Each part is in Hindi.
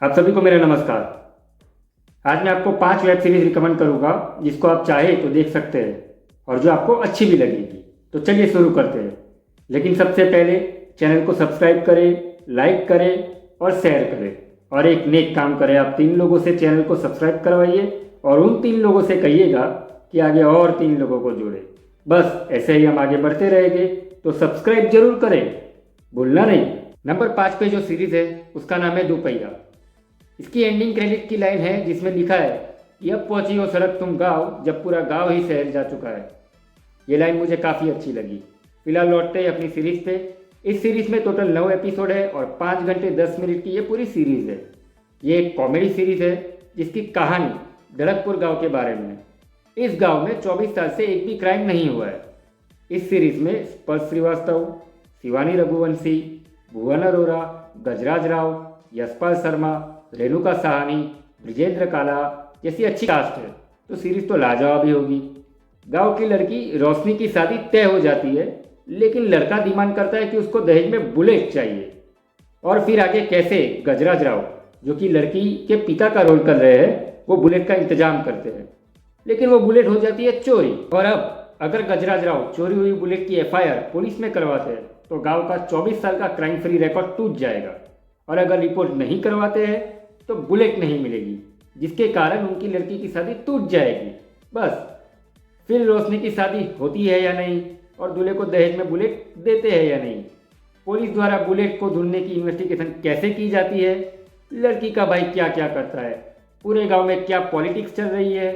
आप सभी को मेरा नमस्कार। आज मैं आपको 5 वेब सीरीज रिकमेंड करूंगा जिसको आप चाहे तो देख सकते हैं और जो आपको अच्छी भी लगेगी। तो चलिए शुरू करते हैं। लेकिन सबसे पहले चैनल को सब्सक्राइब करें, लाइक करें और शेयर करें। और एक नेक काम करें, आप 3 लोगों से चैनल को सब्सक्राइब करवाइए और उन 3 लोगों से कहिएगा कि आगे और 3 लोगों को जोड़े। बस ऐसे ही हम आगे बढ़ते रहेंगे, तो सब्सक्राइब जरूर करें, भूलना नहीं। नंबर 5 पे जो सीरीज है उसका नाम है दोपहिया। इसकी एंडिंग क्रेडिट की लाइन है जिसमें लिखा है कि अब पहुंची हो सड़क तुम गाँव जब पूरा गाँव ही शहर जा चुका है। ये लाइन मुझे काफ़ी अच्छी लगी। फिलहाल लौटते हैं अपनी सीरीज पे। इस सीरीज में टोटल 9 एपिसोड है और 5 घंटे 10 मिनट की ये पूरी सीरीज है। ये एक कॉमेडी सीरीज है जिसकी कहानी दड़कपुर गांव के बारे में है। इस गांव में 24 साल से एक भी क्राइम नहीं हुआ है। इस सीरीज में स्पर्श श्रीवास्तव, शिवानी रघुवंशी, भुवन अरोरा, गजराज राव, यशपाल शर्मा, रेणुका साहनी, ब्रिजेंद्र काला जैसी अच्छी कास्ट है, तो सीरीज तो लाजवाब ही होगी। गांव की लड़की रोशनी की शादी तय हो जाती है, लेकिन लड़का डिमांड करता है कि उसको दहेज में बुलेट चाहिए। और फिर आगे कैसे गजराज राव, जो कि लड़की के पिता का रोल कर रहे हैं, वो बुलेट का इंतजाम करते हैं, लेकिन वो बुलेट हो जाती है चोरी। और अब अगर गजराज राव चोरी हुई बुलेट की FIR पुलिस में करवाते हैं तो गांव का 24 साल का क्राइम फ्री रिकॉर्ड टूट जाएगा। और अगर रिपोर्ट नहीं करवाते हैं तो बुलेट नहीं मिलेगी, जिसके कारण उनकी लड़की की शादी टूट जाएगी। बस फिर रोशनी की शादी होती है या नहीं, और दूल्हे को दहेज में बुलेट देते हैं या नहीं, पुलिस द्वारा बुलेट को ढूंढने की इन्वेस्टिगेशन कैसे की जाती है, लड़की का भाई क्या क्या करता है, पूरे गांव में क्या पॉलिटिक्स चल रही है,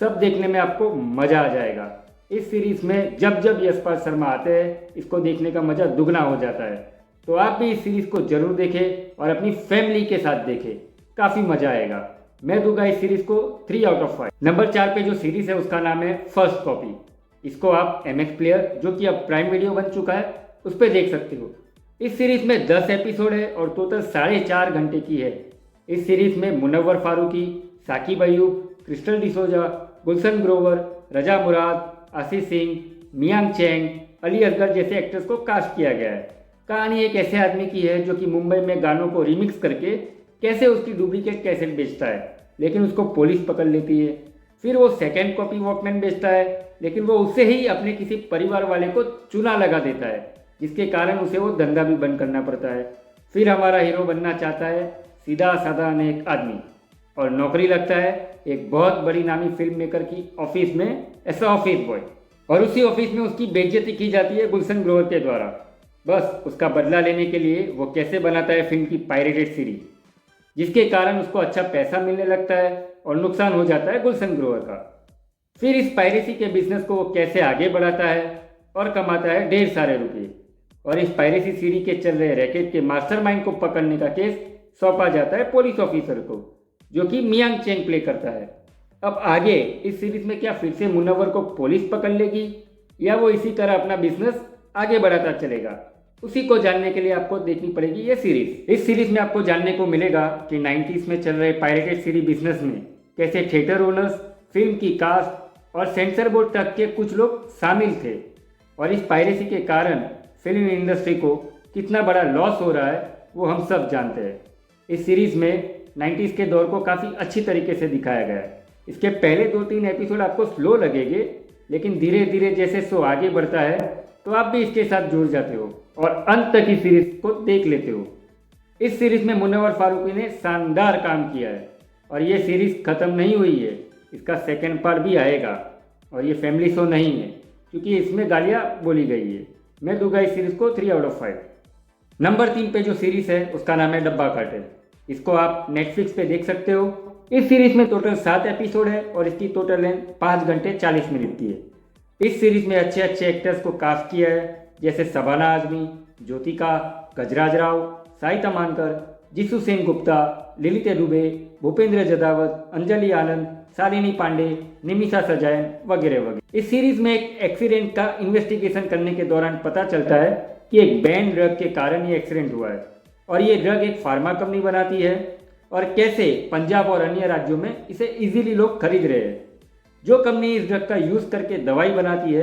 सब देखने में आपको मज़ा आ जाएगा। इस सीरीज में जब जब यशपाल शर्मा आते हैं, इसको देखने का मज़ा दुगना हो जाता है। तो आप भी इस सीरीज को जरूर देखें और अपनी फैमिली के साथ देखें, काफ़ी मज़ा आएगा। मैं दूंगा इस सीरीज को 3 आउट ऑफ 5। नंबर 4 पे जो सीरीज है उसका नाम है फर्स्ट कॉपी। इसको आप MX प्लेयर, जो कि अब प्राइम वीडियो बन चुका है, उस पर देख सकते हो। इस सीरीज में 10 एपिसोड है और टोटल 4.5 घंटे की है। इस सीरीज में मुनव्वर फारूकी, साकिब अयूब, क्रिस्टल डिसोजा, गुलशन ग्रोवर, रजा मुराद, आशीष सिंह, मियांग चैंग, अली असगर जैसे एक्टर्स को कास्ट किया गया है। कहानी एक ऐसे आदमी की है जो कि मुंबई में गानों को रिमिक्स करके कैसे उसकी डुप्लीकेट कैसेट बेचता है, लेकिन उसको पुलिस पकड़ लेती है। फिर वो सेकेंड कॉपी वॉकमैन बेचता है, लेकिन वो उससे ही अपने किसी परिवार वाले को चूना लगा देता है, जिसके कारण उसे वो धंधा भी बंद करना पड़ता है। फिर हमारा हीरो बनना चाहता है सीधा साधा नेक आदमी, और नौकरी लगता है एक बहुत बड़ी नामी फिल्म मेकर की ऑफिस में एज ऑफिस बॉय। और उसी ऑफिस में उसकी बेइज्जती की जाती है गुलशन ग्रोवर के द्वारा। बस उसका बदला लेने के लिए वो कैसे बनाता है फिल्म की पायरेटेड सीरीज, जिसके कारण उसको अच्छा पैसा मिलने लगता है और नुकसान हो जाता है गुलशन ग्रोवर का। फिर इस पायरेसी के बिजनेस को वो कैसे आगे बढ़ाता है और कमाता है ढेर सारे रुपये। और इस पायरेसी सीढ़ी के चल रहे रैकेट के मास्टरमाइंड को पकड़ने का केस सौंपा जाता है पुलिस ऑफिसर को, जो कि मियांग चेंग प्ले करता है। अब आगे इस सीरीज में क्या फिर से मुनव्वर को पुलिस पकड़ लेगी, या वो इसी तरह अपना बिजनेस आगे बढ़ाता चलेगा, उसी को जानने के लिए आपको देखनी पड़ेगी ये सीरीज। इस सीरीज में आपको जानने को मिलेगा कि 90s में चल रहे पायरेटेड सीरीज बिजनेस में कैसे थिएटर ओनर्स, फिल्म की कास्ट और सेंसर बोर्ड तक के कुछ लोग शामिल थे, और इस पायरेसी के कारण फिल्म इंडस्ट्री को कितना बड़ा लॉस हो रहा है वो हम सब जानते हैं। इस सीरीज में 90s के दौर को काफ़ी अच्छी तरीके से दिखाया गया है। इसके पहले 2-3 एपिसोड आपको स्लो लगेंगे, लेकिन धीरे धीरे जैसे शो आगे बढ़ता है तो आप भी इसके साथ जुड़ जाते हो और अंत तक इस सीरीज को देख लेते हो। इस सीरीज में मुनव्वर फारूकी ने शानदार काम किया है, और ये सीरीज ख़त्म नहीं हुई है, इसका सेकेंड पार्ट भी आएगा। और ये फैमिली शो नहीं है, क्योंकि इसमें गालियाँ बोली गई है। मैं दूंगा इस सीरीज को 3 आउट ऑफ 5। नंबर 3 पे जो सीरीज है उसका नाम है डब्बा कार्टेल। इसको आप नेटफ्लिक्स पे देख सकते हो। इस सीरीज में टोटल 7 एपिसोड है और इसकी टोटल लेंथ 5 घंटे 40 मिनट की है। इस सीरीज में अच्छे अच्छे एक्टर्स को कास्ट किया है, जैसे शबाना आजमी, ज्योतिका, गजराज राव, साई मानकर, जिसू सेन गुप्ता, ललित दुबे, भूपेंद्र जदावत, अंजलि आनंद, शालिनी पांडे, निमिषा सजायन वगैरह वगैरह। इस सीरीज में एक एक्सीडेंट का इन्वेस्टिगेशन करने के दौरान पता चलता है कि एक बैन ड्रग के कारण ये एक्सीडेंट हुआ है, और ये ड्रग एक फार्मा कंपनी बनाती है, और कैसे पंजाब और अन्य राज्यों में इसे इजीली लोग खरीद रहे हैं। जो कंपनी इस ड्रग का यूज़ करके दवाई बनाती है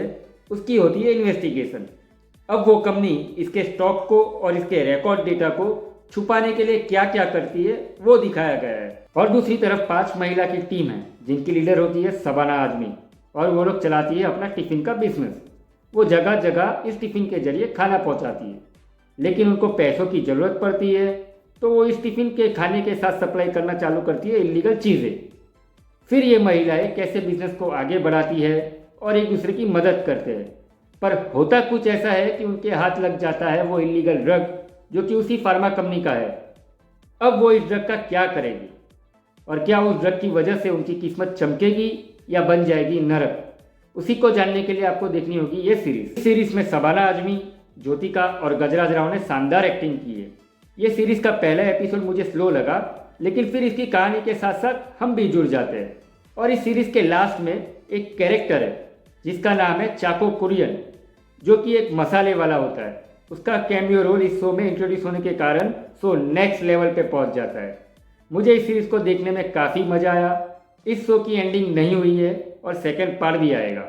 उसकी होती है इन्वेस्टिगेशन। अब वो कंपनी इसके स्टॉक को और इसके रिकॉर्ड डेटा को छुपाने के लिए क्या क्या करती है वो दिखाया गया है। और दूसरी तरफ 5 महिला की टीम है जिनकी लीडर होती है शबाना आजमी, और वो लोग चलाती है अपना टिफ़िन का बिजनेस। वो जगह जगह इस टिफ़िन के जरिए खाना पहुंचाती है, लेकिन उनको पैसों की ज़रूरत पड़ती है तो वो इस टिफ़िन के खाने के साथ सप्लाई करना चालू करती है इलीगल चीज़ें। फिर ये महिलाएं कैसे बिजनेस को आगे बढ़ाती है और एक दूसरे की मदद करते हैं, पर होता कुछ ऐसा है कि उनके हाथ लग जाता है वो इलीगल ड्रग जो कि उसी फार्मा कंपनी का है। अब वो इस ड्रग का क्या करेगी और क्या उस ड्रग की वजह से उनकी किस्मत चमकेगी या बन जाएगी नरक, उसी को जानने के लिए आपको देखनी होगी ये सीरीज। इस सीरीज में शबाना आजमी, ज्योतिका और गजराज राव ने शानदार एक्टिंग की है। ये सीरीज का पहला एपिसोड मुझे स्लो लगा, लेकिन फिर इसकी कहानी के साथ साथ हम भी जुड़ जाते हैं। और इस सीरीज के लास्ट में एक कैरेक्टर है जिसका नाम है चाको कुरियन, जो कि एक मसाले वाला होता है। उसका कैमियो रोल इस शो में इंट्रोड्यूस होने के कारण शो नेक्स्ट लेवल पे पहुंच जाता है। मुझे इस सीरीज को देखने में काफ़ी मजा आया। इस शो की एंडिंग नहीं हुई है और सेकंड पार्ट भी आएगा।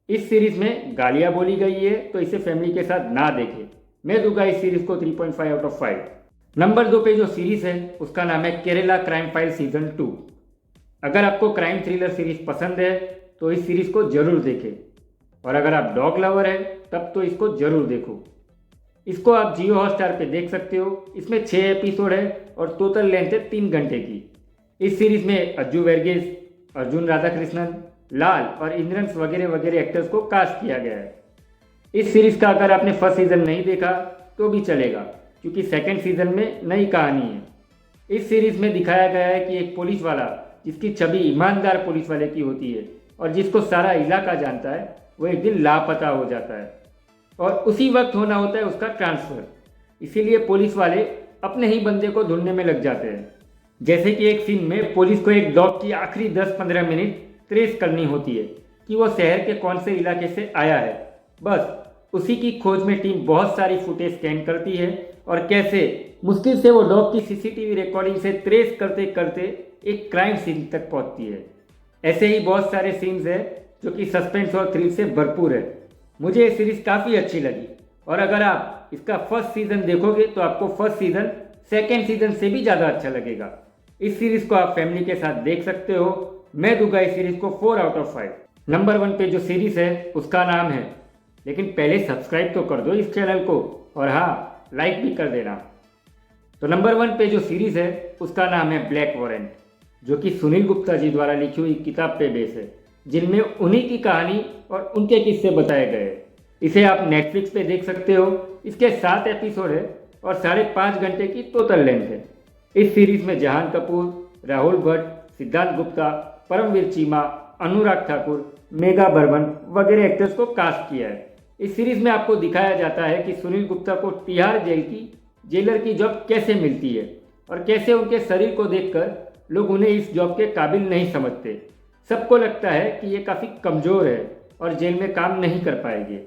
इस सीरीज में गालियाँ बोली गई है तो इसे फैमिली के साथ ना देखें। मैं दूंगा इस सीरीज को 3.5 आउट ऑफ 5। नंबर 2 पे जो सीरीज है उसका नाम है केरला क्राइम फाइल सीजन 2। अगर आपको क्राइम थ्रिलर सीरीज पसंद है तो इस सीरीज को जरूर देखें, और अगर आप डॉग लवर है तब तो इसको जरूर देखो। इसको आप जियो हॉटस्टार पे देख सकते हो। इसमें 6 एपिसोड है और टोटल लेंथ है 3 घंटे की। इस सीरीज में अज्जू वर्गीस, अर्जुन राधाकृष्णन, लाल और इंद्रंस वगैरह वगैरह एक्टर्स को कास्ट किया गया है। इस सीरीज का अगर आपने फर्स्ट सीजन नहीं देखा तो भी चलेगा, क्योंकि सेकंड सीजन में नई कहानी है। इस सीरीज में दिखाया गया है कि एक पुलिस वाला जिसकी छवि ईमानदार पुलिस वाले की होती है और जिसको सारा इलाका जानता है, वो एक दिन लापता हो जाता है और उसी वक्त होना होता है उसका ट्रांसफ़र। इसीलिए पुलिस वाले अपने ही बंदे को ढूंढने में लग जाते हैं। जैसे कि एक सीन में पुलिस को एक डॉग की आखिरी 10-15 मिनट ट्रेस करनी होती है कि वो शहर के कौन से इलाके से आया है। बस उसी की खोज में टीम बहुत सारी फुटेज स्कैन करती है और कैसे मुश्किल से वो डॉग की सीसीटीवी रिकॉर्डिंग से ट्रेस करते करते एक क्राइम सीन तक पहुंचती है। ऐसे ही बहुत सारे सीन्स हैं जो कि सस्पेंस और थ्रिल से भरपूर है। मुझे ये सीरीज़ काफ़ी अच्छी लगी, और अगर आप इसका फर्स्ट सीज़न देखोगे तो आपको फर्स्ट सीज़न सेकेंड सीज़न से भी ज़्यादा अच्छा लगेगा। इस सीरीज़ को आप फैमिली के साथ देख सकते हो। मैं दूंगा इस सीरीज़ को 4 आउट ऑफ 5। नंबर 1 पे जो सीरीज़ है उसका नाम है, लेकिन पहले सब्सक्राइब तो कर दो इस चैनल को, और हाँ, लाइक भी कर देना। तो नंबर 1 पे जो सीरीज़ है उसका नाम है ब्लैक वारंट, जो कि सुनील गुप्ता जी द्वारा लिखी हुई किताब पे बेस है, जिनमें उन्हीं की कहानी और उनके किस्से बताए गए। इसे आप नेटफ्लिक्स पे देख सकते हो। इसके 7 एपिसोड है और 5.5 घंटे की टोटल लेंथ है। इस सीरीज में जहान कपूर, राहुल भट्ट, सिद्धार्थ गुप्ता, परमवीर चीमा, अनुराग ठाकुर, मेगा बर्मन वगैरह एक्टर्स को कास्ट किया है। इस सीरीज में आपको दिखाया जाता है कि सुनील गुप्ता को तिहाड़ जेल की जेलर की जॉब कैसे मिलती है और कैसे उनके शरीर को देखकर लोग उन्हें इस जॉब के काबिल नहीं समझते। सबको लगता है कि ये काफ़ी कमज़ोर है और जेल में काम नहीं कर पाएंगे।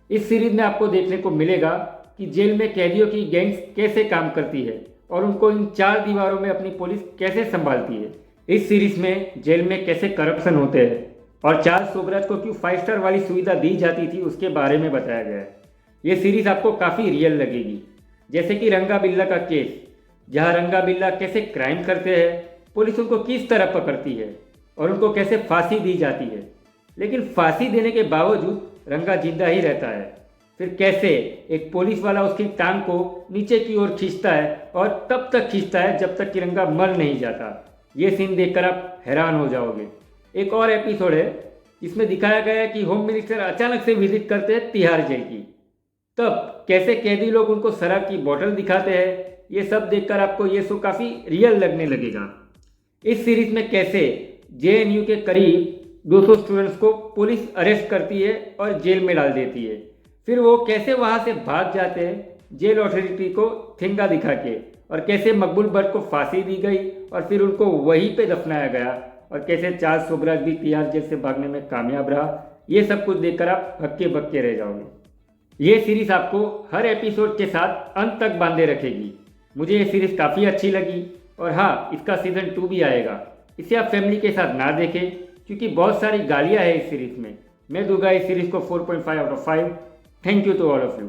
इस सीरीज में आपको देखने को मिलेगा कि जेल में कैदियों की गैंग्स कैसे काम करती है और उनको इन 4 दीवारों में अपनी पुलिस कैसे संभालती है। इस सीरीज में जेल में कैसे करप्शन होते हैं और चार्ल्स सोबराज को क्यों 5 स्टार वाली सुविधा दी जाती थी उसके बारे में बताया गया है। ये सीरीज आपको काफ़ी रियल लगेगी, जैसे कि रंगा बिल्ला का केस, जहाँ रंगा बिल्ला कैसे क्राइम करते हैं, पुलिस उनको किस तरह पकड़ती है और उनको कैसे फांसी दी जाती है, लेकिन फांसी देने के बावजूद रंगा जिंदा ही रहता है। फिर कैसे एक पुलिस वाला उसकी टांग को नीचे की ओर खींचता है और तब तक खींचता है जब तक कि रंगा मर नहीं जाता। ये सीन देखकर आप हैरान हो जाओगे। एक और एपिसोड है जिसमें दिखाया गया है कि होम मिनिस्टर अचानक से विजिट करते हैं तिहाड़ जेल की, तब कैसे कैदी लोग उनको शराब की बोतल दिखाते हैं। ये सब देखकर आपको ये शो काफ़ी रियल लगने लगेगा। इस सीरीज में कैसे JNU के करीब 200 स्टूडेंट्स को पुलिस अरेस्ट करती है और जेल में डाल देती है, फिर वो कैसे वहाँ से भाग जाते हैं जेल अथॉरिटी को ठेंगा दिखा के, और कैसे मकबूल भट्ट को फांसी दी गई और फिर उनको वहीं पे दफनाया गया, और कैसे चार्ल्स सोबराज भी तिहाड़ जेल से भागने में कामयाब रहा। ये सब कुछ देखकर आप हक्के बक्के रह जाओगे। ये सीरीज आपको हर एपिसोड के साथ अंत तक बांधे रखेगी। मुझे ये सीरीज काफ़ी अच्छी लगी, और हाँ, इसका सीजन 2 भी आएगा। इसे आप फैमिली के साथ ना देखें क्योंकि बहुत सारी गालियाँ हैं इस सीरीज में। मैं दूंगा इस सीरीज को 4.5 out of 5। Thank you to all of you.